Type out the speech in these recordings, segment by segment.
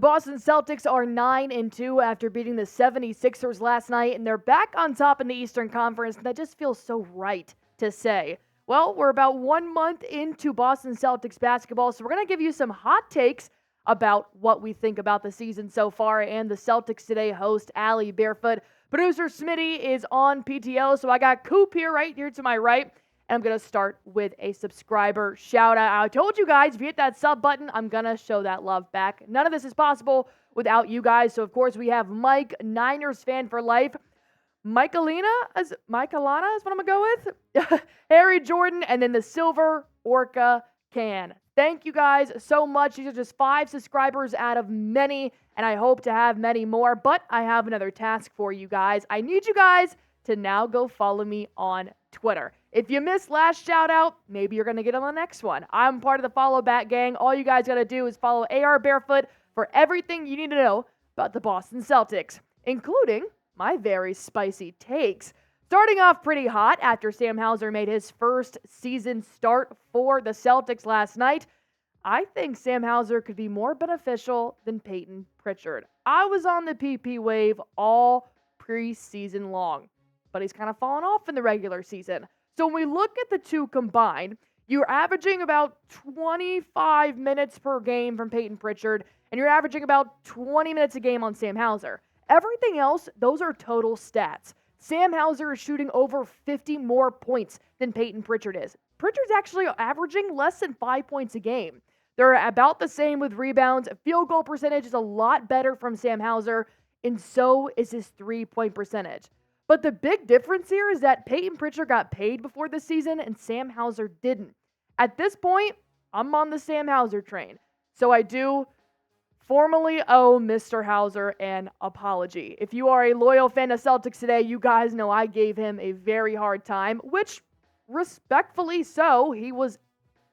Boston Celtics are 9-2 after beating the 76ers last night, and they're back on top in the Eastern Conference, and that just feels so right to say. Well, we're about 1 month into Boston Celtics basketball, so we're going to give you some hot takes about what we think about the season so far, and the Celtics Today host, Allie, Barefoot. Producer Smitty is on PTO, so I got Coop here to my right. And I'm going to start with a subscriber shout out. I told you guys, if you hit that sub button, I'm going to show that love back. None of this is possible without you guys. So, of course, we have Mike, Niners fan for life. Michaelana is what I'm going to go with. Harry Jordan, and then the Silver Orca Can. Thank you guys so much. These are just 5 subscribers out of many, and I hope to have many more. But I have another task for you guys. I need you guys to now go follow me on Twitter. If you missed last shout out, maybe you're going to get on the next one. I'm part of the follow back gang. All you guys got to do is follow AR Barefoot for everything you need to know about the Boston Celtics, including my very spicy takes. Starting off pretty hot after Sam Hauser made his first season start for the Celtics last night, I think Sam Hauser could be more beneficial than Peyton Pritchard. I was on the PP wave all preseason long, but he's kind of fallen off in the regular season. So when we look at the two combined, you're averaging about 25 minutes per game from Peyton Pritchard, and you're averaging about 20 minutes a game on Sam Hauser. Everything else, those are total stats. Sam Hauser is shooting over 50 more points than Peyton Pritchard is. Pritchard's actually averaging less than 5 points a game. They're about the same with rebounds. Field goal percentage is a lot better from Sam Hauser, and so is his three-point percentage. But the big difference here is that Peyton Pritchard got paid before the season and Sam Hauser didn't. At this point, I'm on the Sam Hauser train. So I do formally owe Mr. Hauser an apology. If you are a loyal fan of Celtics Today, you guys know I gave him a very hard time, which respectfully so. He was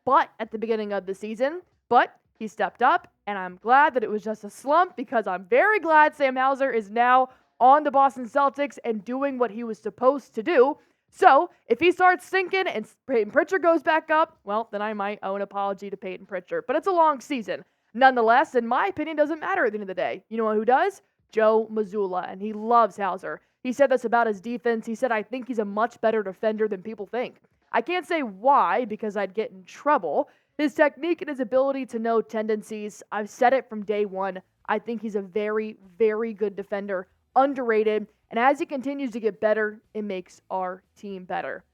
butt at the beginning of the season, but he stepped up, and I'm glad that it was just a slump because I'm very glad Sam Hauser is now on the Boston Celtics and doing what he was supposed to do. So, if he starts sinking and Peyton Pritchard goes back up, well, then I might owe an apology to Peyton Pritchard. But it's a long season. Nonetheless, in my opinion, doesn't matter at the end of the day. You know who does? Joe Mazzulla, and he loves Hauser. He said this about his defense. He said, I think he's a much better defender than people think. I can't say why because I'd get in trouble. His technique and his ability to know tendencies, I've said it from day one. I think he's a very, very good defender. Underrated, and as he continues to get better, it makes our team better.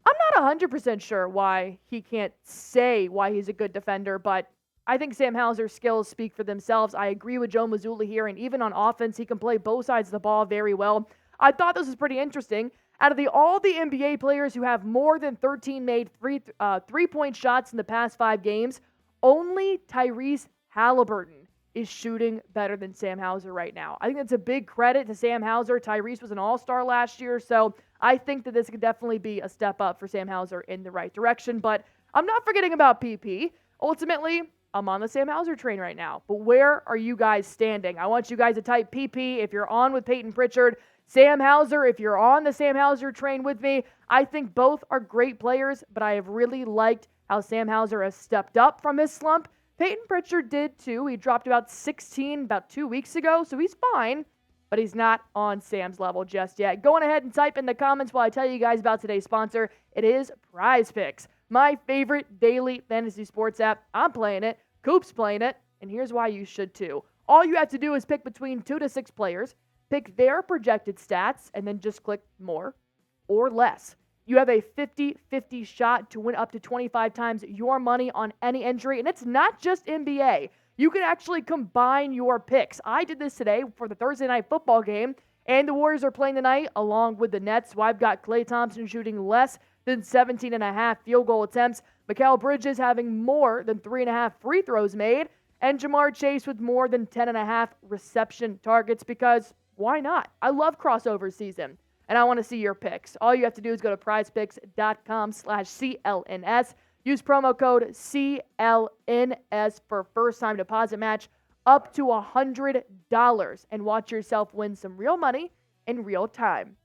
I'm not 100% sure why he can't say why he's a good defender, but I think Sam Hauser's skills speak for themselves. I agree with Joe Mazzulla here, and even on offense, he can play both sides of the ball very well. I thought this was pretty interesting. Out of all the NBA players who have more than 13 made three-point shots in the past 5 games, only Tyrese Halliburton is shooting better than Sam Hauser right now. I think that's a big credit to Sam Hauser. Tyrese was an all-star last year, so I think that this could definitely be a step up for Sam Hauser in the right direction. But I'm not forgetting about PP. Ultimately, I'm on the Sam Hauser train right now. But where are you guys standing? I want you guys to type PP if you're on with Peyton Pritchard. Sam Hauser, if you're on the Sam Hauser train with me. I think both are great players, but I have really liked how Sam Hauser has stepped up from his slump. Peyton Pritchard did too. He dropped about 16 about 2 weeks ago, so he's fine, but he's not on Sam's level just yet. Go on ahead and type in the comments while I tell you guys about today's sponsor. It is Prize Picks, my favorite daily fantasy sports app. I'm playing it. Coop's playing it, and here's why you should too. All you have to do is pick between 2 to 6 players, pick their projected stats, and then just click more or less. You have a 50-50 shot to win up to 25 times your money on any entry, and it's not just NBA. You can actually combine your picks. I did this today for the Thursday night football game, and the Warriors are playing tonight along with the Nets. So I've got Klay Thompson shooting less than 17.5 field goal attempts, Mikal Bridges having more than 3.5 free throws made, and Jamar Chase with more than 10.5 reception targets because why not? I love crossover season. And I want to see your picks. All you have to do is go to prizepicks.com/CLNS. Use promo code CLNS for first-time deposit match up to $100 and watch yourself win some real money in real time.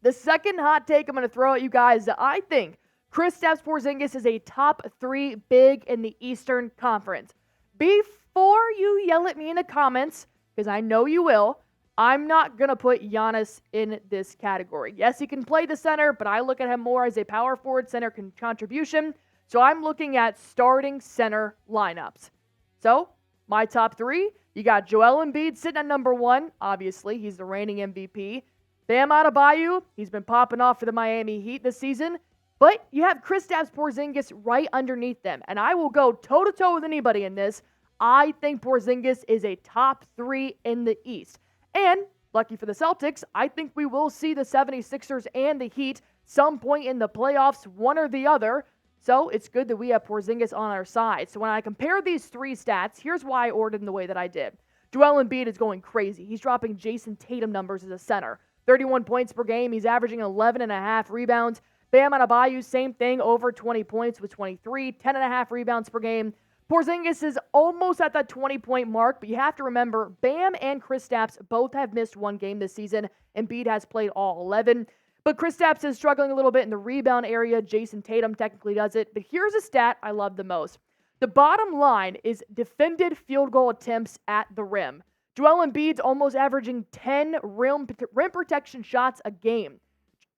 The second hot take I'm going to throw at you guys is that I think Kristaps Porzingis is a top 3 big in the Eastern Conference. Be before you yell at me in the comments, because I know you will, I'm not going to put Giannis in this category. Yes, he can play the center, but I look at him more as a power forward center contribution. So I'm looking at starting center lineups. So my top three, you got Joel Embiid sitting at number 1. Obviously, he's the reigning MVP. Bam Adebayo, he's been popping off for the Miami Heat this season. But you have Kristaps Porzingis right underneath them. And I will go toe-to-toe with anybody in this. I think Porzingis is a top 3 in the East. And, lucky for the Celtics, I think we will see the 76ers and the Heat some point in the playoffs, one or the other. So it's good that we have Porzingis on our side. So when I compare these 3 stats, here's why I ordered them the way that I did. Joel Embiid is going crazy. He's dropping Jason Tatum numbers as a center. 31 points per game. He's averaging 11.5 rebounds. Bam Adebayo, same thing, over 20 points with 23, 10.5 rebounds per game. Porzingis is almost at that 20-point mark, but you have to remember, Bam and Kristaps both have missed 1 game this season. Embiid has played all 11. But Kristaps is struggling a little bit in the rebound area. Jason Tatum technically does it. But here's a stat I love the most. The bottom line is defended field goal attempts at the rim. Joel Embiid's almost averaging 10 rim protection shots a game.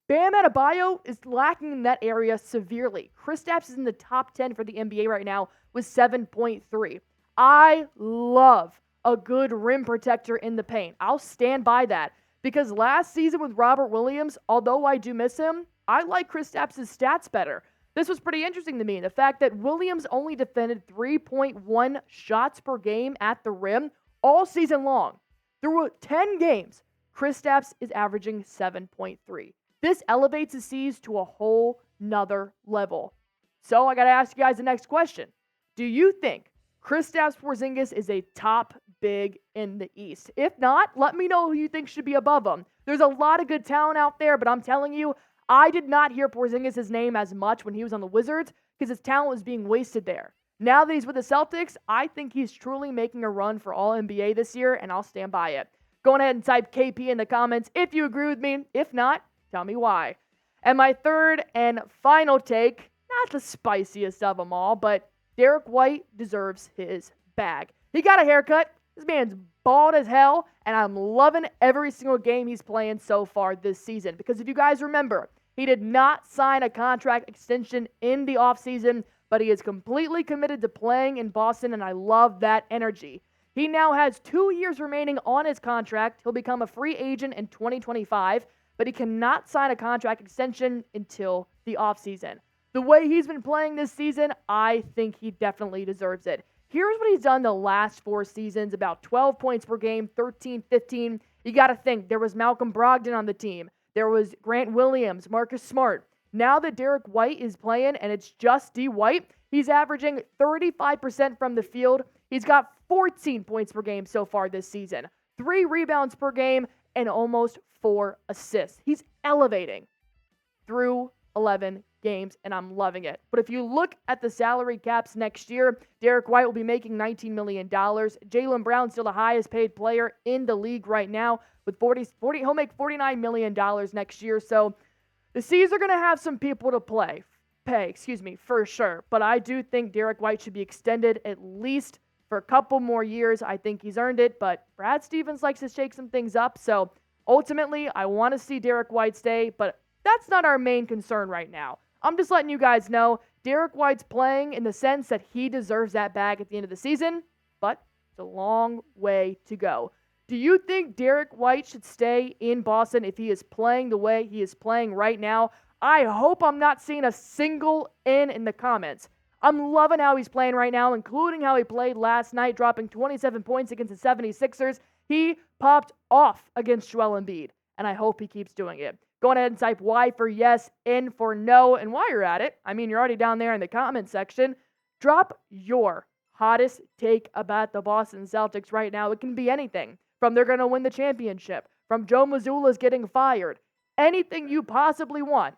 Bam Adebayo is lacking in that area severely. Kristaps is in the top 10 for the NBA right now with 7.3. I love a good rim protector in the paint. I'll stand by that because last season with Robert Williams, although I do miss him, I like Kristaps' stats better. This was pretty interesting to me. The fact that Williams only defended 3.1 shots per game at the rim all season long. Through 10 games, Kristaps is averaging 7.3. This elevates the C's to a whole nother level. So I got to ask you guys the next question. Do you think Kristaps Porzingis is a top big in the East? If not, let me know who you think should be above him. There's a lot of good talent out there, but I'm telling you, I did not hear Porzingis' name as much when he was on the Wizards because his talent was being wasted there. Now that he's with the Celtics, I think he's truly making a run for All-NBA this year, and I'll stand by it. Go ahead and type KP in the comments if you agree with me. If not, tell me why. And my third and final take, not the spiciest of them all, but Derrick White deserves his bag. He got a haircut. This man's bald as hell, and I'm loving every single game he's playing so far this season. Because if you guys remember, he did not sign a contract extension in the offseason, but he is completely committed to playing in Boston, and I love that energy. He now has 2 years remaining on his contract. He'll become a free agent in 2025, but he cannot sign a contract extension until the offseason. The way he's been playing this season, I think he definitely deserves it. Here's what he's done the last 4 seasons, about 12 points per game, 13, 15. You got to think, there was Malcolm Brogdon on the team. There was Grant Williams, Marcus Smart. Now that Derrick White is playing and it's just D. White, he's averaging 35% from the field. He's got 14 points per game so far this season, 3 rebounds per game, and almost 4 assists. He's elevating through 11 games, and I'm loving it. But if you look at the salary caps next year, Derrick White will be making $19 million. Jaylen Brown's still the highest paid player in the league right now with 40. He'll make $49 million next year. So the C's are going to have some people to pay, for sure. But I do think Derrick White should be extended at least for a couple more years. I think he's earned it, but Brad Stevens likes to shake some things up. So ultimately, I want to see Derrick White stay, but that's not our main concern right now. I'm just letting you guys know Derrick White's playing in the sense that he deserves that bag at the end of the season, but it's a long way to go. Do you think Derrick White should stay in Boston if he is playing the way he is playing right now? I hope I'm not seeing a single in the comments. I'm loving how he's playing right now, including how he played last night, dropping 27 points against the 76ers. He popped off against Joel Embiid, and I hope he keeps doing it. Go ahead and type Y for yes, N for no. And while you're at it, you're already down there in the comment section, drop your hottest take about the Boston Celtics right now. It can be anything from they're going to win the championship, from Joe Mazzulla's getting fired, anything you possibly want.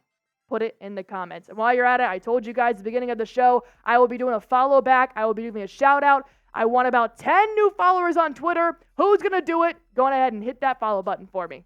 Put it in the comments. And while you're at it, I told you guys at the beginning of the show, I will be doing a follow back. I will be doing a shout out. I want about 10 new followers on Twitter. Who's going to do it? Go on ahead and hit that follow button for me.